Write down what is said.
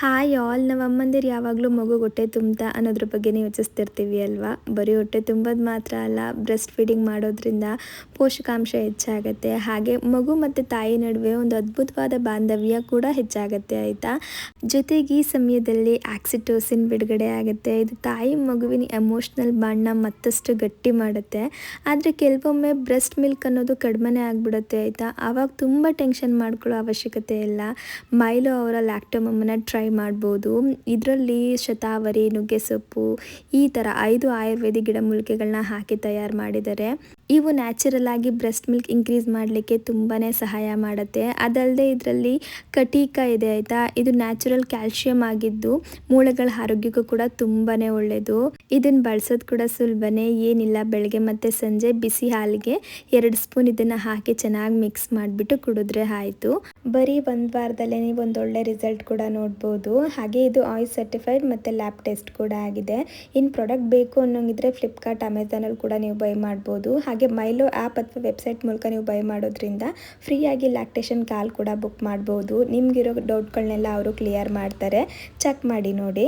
Hi all, ನಾವು ಅಮ್ಮಂದಿರು ಯಾವಾಗಲೂ ಮಗು ಹೊಟ್ಟೆ ತುಂಬ್ತಾ ಅನ್ನೋದ್ರ ಬಗ್ಗೆನೇ ಯೋಚಿಸ್ತಿರ್ತೀವಿ ಅಲ್ವಾ. ಬರೀ ಹೊಟ್ಟೆ ತುಂಬೋದು ಮಾತ್ರ ಅಲ್ಲ, ಬ್ರೆಸ್ಟ್ ಫೀಡಿಂಗ್ ಮಾಡೋದ್ರಿಂದ ಪೋಷಕಾಂಶ ಹೆಚ್ಚಾಗುತ್ತೆ. ಹಾಗೆ ಮಗು ಮತ್ತು ತಾಯಿ ನಡುವೆ ಒಂದು ಅದ್ಭುತವಾದ ಬಾಂಧವ್ಯ ಕೂಡ ಹೆಚ್ಚಾಗುತ್ತೆ ಆಯಿತಾ. ಜೊತೆಗೆ ಈ ಸಮಯದಲ್ಲಿ ಆಕ್ಸಿಟೋಸಿನ್ ಬಿಡುಗಡೆ ಆಗುತ್ತೆ. ಇದು ತಾಯಿ ಮಗುವಿನ ಎಮೋಷ್ನಲ್ ಬಾಂಡ್ನ ಮತ್ತಷ್ಟು ಗಟ್ಟಿ ಮಾಡುತ್ತೆ. ಆದರೆ ಕೆಲವೊಮ್ಮೆ ಬ್ರೆಸ್ಟ್ ಮಿಲ್ಕ್ ಅನ್ನೋದು ಕಡಿಮೆನೇ ಆಗಿಬಿಡುತ್ತೆ ಆಯಿತಾ. ಆವಾಗ ತುಂಬ ಟೆನ್ಷನ್ ಮಾಡ್ಕೊಳ್ಳೋ ಅವಶ್ಯಕತೆ ಇಲ್ಲ. ಮೈಲೋ ಅವರ ಲ್ಯಾಕ್ಟೋಮಮ್ಮನ ಟ್ರೈ ಮಾಡ್ಬೋದು. ಇದರಲ್ಲಿ ಶತಾವರಿ, ನುಗ್ಗೆ ಸೊಪ್ಪು ಈ ಥರ 5 ಆಯುರ್ವೇದಿಕ್ ಗಿಡಮೂಲಿಕೆಗಳನ್ನ ಹಾಕಿ ತಯಾರು ಮಾಡಿದ್ದಾರೆ. ಇವು ನ್ಯಾಚುರಲ್ ಆಗಿ ಬ್ರೆಸ್ಟ್ ಮಿಲ್ಕ್ ಇನ್ಕ್ರೀಸ್ ಮಾಡಲಿಕ್ಕೆ ತುಂಬಾ ಸಹಾಯ ಮಾಡುತ್ತೆ. ಅದಲ್ಲದೆ ಇದರಲ್ಲಿ ಕಟೀಕ ಇದೆ ಆಯಿತಾ. ಇದು ನ್ಯಾಚುರಲ್ ಕ್ಯಾಲ್ಶಿಯಂ ಆಗಿದ್ದು ಮೂಳೆಗಳ ಆರೋಗ್ಯಕ್ಕೂ ಕೂಡ ತುಂಬಾ ಒಳ್ಳೆಯದು. ಇದನ್ನು ಬಳಸೋದು ಕೂಡ ಸುಲಭನೇ, ಏನಿಲ್ಲ, ಬೆಳಗ್ಗೆ ಮತ್ತು ಸಂಜೆ ಬಿಸಿ ಹಾಲಿಗೆ 2 ಸ್ಪೂನ್ ಇದನ್ನು ಹಾಕಿ ಚೆನ್ನಾಗಿ ಮಿಕ್ಸ್ ಮಾಡಿಬಿಟ್ಟು ಕುಡಿದ್ರೆ ಆಯಿತು. ಬರೀ ಒಂದು ವಾರದಲ್ಲೇ ನೀವು ಒಂದೊಳ್ಳೆ ರಿಸಲ್ಟ್ ಕೂಡ ನೋಡ್ಬೋದು. ಹಾಗೆ ಇದು ಆಯಿಲ್ ಸರ್ಟಿಫೈಡ್ ಮತ್ತು ಲ್ಯಾಬ್ ಟೆಸ್ಟ್ ಕೂಡ ಆಗಿದೆ. ಇನ್ನು ಪ್ರಾಡಕ್ಟ್ ಬೇಕು ಅನ್ನೋಂಗಿದ್ರೆ ಫ್ಲಿಪ್ಕಾರ್ಟ್, ಅಮೆಝಾನಲ್ಲಿ ಕೂಡ ನೀವು ಬೈ ಮಾಡ್ಬೋದು. ಹಾಗೆ ಮೈಲೋ ಆ್ಯಪ್ ಅಥವಾ ವೆಬ್ಸೈಟ್ ಮೂಲಕ ನೀವು ಬೈ ಮಾಡೋದ್ರಿಂದ ಫ್ರೀಯಾಗಿ ಲ್ಯಾಕ್ಟೇಷನ್ ಕಾಲ್ ಕೂಡ ಬುಕ್ ಮಾಡ್ಬೋದು. ನಿಮಗಿರೋ ಡೌಟ್ಗಳನ್ನೆಲ್ಲ ಅವರು ಕ್ಲಿಯರ್ ಮಾಡ್ತಾರೆ. ಚೆಕ್ ಮಾಡಿ ನೋಡಿ.